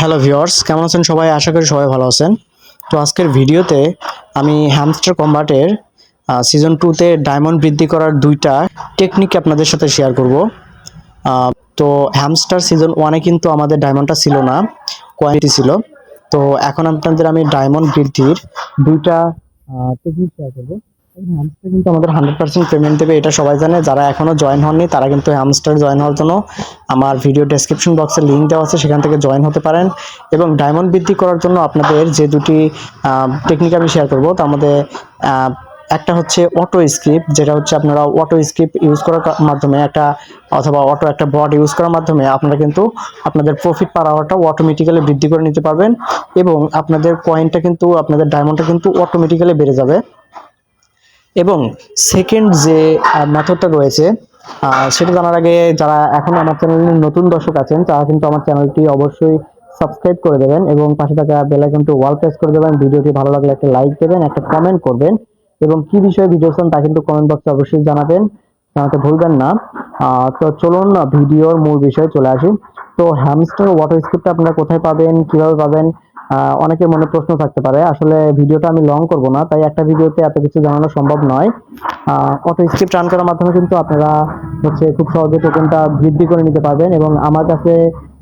Hello viewers, কেমন আছেন সবাই? আশা করি সবাই ভালো আছেন। তো আজকের ভিডিওতে আমি হ্যামস্টার কম্বাটের সিজন 2 তে ডায়মন্ড বৃদ্ধি করার 2টা টেকনিক আপনাদের সাথে শেয়ার করব। তো হ্যামস্টার সিজন 1 এ কিন্তু আমাদের ডায়মন্ডটা ছিল না, কোয়ালিটি ছিল। তো এখন আপনাদের আমি ডায়মন্ড বৃদ্ধির 2টা টেকনিক শেয়ার করব। হ্যামস্টার কিন্তু আমাদের 100% পেমেন্ট দেবে, এটা সবাই জানে। যারা এখনো জয়েন হননি তারা কিন্তু হ্যামস্টার জয়েন হওয়ার জন্য আমার ভিডিও ডেসক্রিপশন বক্সে লিংক দেওয়া আছে, সেখান থেকে জয়েন হতে পারেন। এবং ডায়মন্ড বৃদ্ধি করার জন্য আপনাদের যে দুটি টেকনিক আমি শেয়ার করব, তার মধ্যে একটা হচ্ছে অটো স্ক্রিপ্ট, যেটা হচ্ছে আপনারা অটো স্ক্রিপ্ট ইউজ করার মাধ্যমে অথবা একটা বট ইউজ করার মাধ্যমে আপনারা কিন্তু আপনাদের প্রফিট পার আওয়ারটা অটোমেটিক্যালি বৃদ্ধি করে নিতে পারবেন এবং আপনাদের কয়েনটা কিন্তু আপনাদের ডায়মন্ডটা কিন্তু অটোমেটিক্যালি বেড়ে যাবে। এবং সেকেন্ড যে মেথডটা রয়েছে, সেটা জানার আগে যারা এখন আমার চ্যানেলের নতুন দর্শক আছেন তারা কিন্তু আমার চ্যানেলটি অবশ্যই সাবস্ক্রাইব করে দেবেন এবং পাশে থাকা বেল আইকনটি অল প্রেস করে দেবেন। ভিডিওটি ভালো লাগলে একটা লাইক দেবেন, একটা কমেন্ট করবেন এবং কি বিষয়ে ভিডিও চান তা কিন্তু কমেন্ট বক্সে অবশ্যই জানাতে ভুলবেন না। তো চলুন ভিডিওর মূল বিষয়ে চলে আসি। তো হ্যামস্টার ওয়াটার স্ক্রিপ্টটা আপনারা কোথায় পাবেন, কিভাবে পাবেন, অনেকের মনে প্রশ্ন থাকতে পারে। আসলে ভিডিওটা আমি লং করব না, তাই একটা ভিডিওতে এত কিছু জানানো সম্ভব নয়। অটো স্ক্রিপ্ট রান করার মাধ্যমে কিন্তু আপনারা খুব সহজে টোকেনটা বৃদ্ধি করে নিতে পারবেন এবং আমার কাছে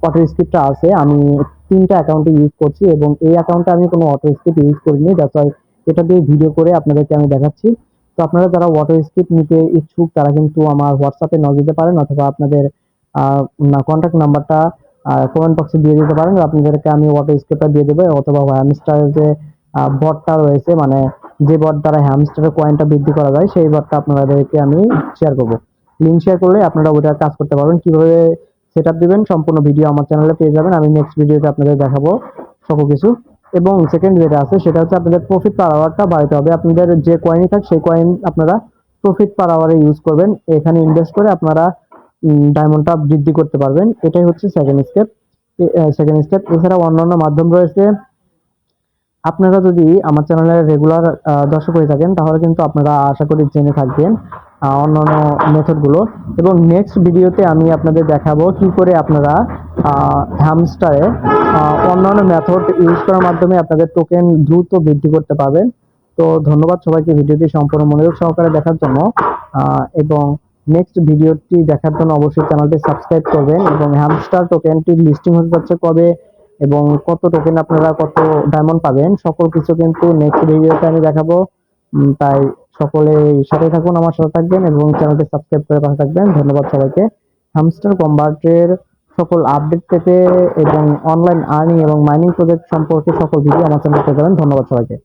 অটো স্ক্রিপ্টটা আছে। আমি 3টা অ্যাকাউন্টে ইউজ করছি এবং এই অ্যাকাউন্টে আমি কোনো অটো স্ক্রিপ্ট ইউজ করিনি, দ্যাটস ওয়াই এটা দিয়ে ভিডিও করে আপনাদেরকে আমি দেখাচ্ছি। তো আপনারা যারা ওয়াটার স্ক্রিপ্ট নিতে ইচ্ছুক তারা কিন্তু আমার হোয়াটসঅ্যাপে নক দিতে পারেন অথবা আপনাদের কন্ট্যাক্ট নাম্বারটা কমেন্ট বক্সে দিয়ে দিতে পারেন। আপনাদেরকে আমি ওয়াটার স্ক্রিপ্টটা দিয়ে দেবো অথবা হ্যামস্টারের যে বটটা রয়েছে, মানে যে বট দ্বারা হ্যামস্টারের কয়েনটা বৃদ্ধি করা যায়, সেই বটটা আপনাদেরকে আমি শেয়ার করব। লিঙ্ক শেয়ার করলে আপনারা ওইটা কাজ করতে পারবেন। কিভাবে সেট আপ দিবেন সম্পূর্ণ ভিডিও আমার চ্যানেলে পেয়ে যাবেন। আমি নেক্সট ভিডিওতে আপনাদের দেখাবো সকল কিছু। এবং সেকেন্ড যেটা আছে সেটা হচ্ছে আপনাদের প্রফিট পার আওয়ারটা বাড়াতে হবে। আপনাদের যে কয়েনই থাক সেই কয়েন আপনারা প্রফিট পার আওয়ারে ইউজ করবেন। এখানে ইনভেস্ট করে আপনারা ডায়মন্ডটা বৃদ্ধি করতে পারবেন। এটাই হচ্ছে সেকেন্ড স্টেপ। এছাড়া অন্যান্য মাধ্যম রয়েছে। আপনারা যদি আমার চ্যানেলের রেগুলার দর্শক হয়ে থাকেন তাহলে কিন্তু আপনারা আশা করি জেনে থাকবেন অন্যান্য মেথডগুলো। এবং নেক্সট ভিডিওতে আমি আপনাদের দেখাবো কি করে আপনারা হ্যামস্টারে অন্যান্য মেথড ইউজ করার মাধ্যমে আপনাদের টোকেন দ্রুত বৃদ্ধি করতে পারবেন। তো ধন্যবাদ সবাইকে ভিডিওটি সম্পূর্ণ মনোযোগ সহকারে দেখার জন্য। এবং নেক্সট ভিডিওটি দেখার জন্য অবশ্যই চ্যানেলটি সাবস্ক্রাইব করবেন। এবং হ্যামস্টার টোকেনটি লিস্টিং হতে যাচ্ছে কবে এবং কত টোকেন আপনারা কত ডায়মন্ড পাবেন সকল কিছু কিন্তু নেক্সট ভিডিওতে আমি দেখাবো। তাই সকলে সাথে থাকুন, আমার সাথে থাকবেন এবং চ্যানেলটি সাবস্ক্রাইব করে পাশে থাকবেন। ধন্যবাদ সবাইকে। হ্যামস্টার কম্বাটের সকল আপডেট পেতে এবং অনলাইন আর্নিং এবং মাইনিং প্রজেক্ট সম্পর্কে সকল ভিডিও আমার চ্যানেলে পেয়ে যাবেন। ধন্যবাদ সবাইকে।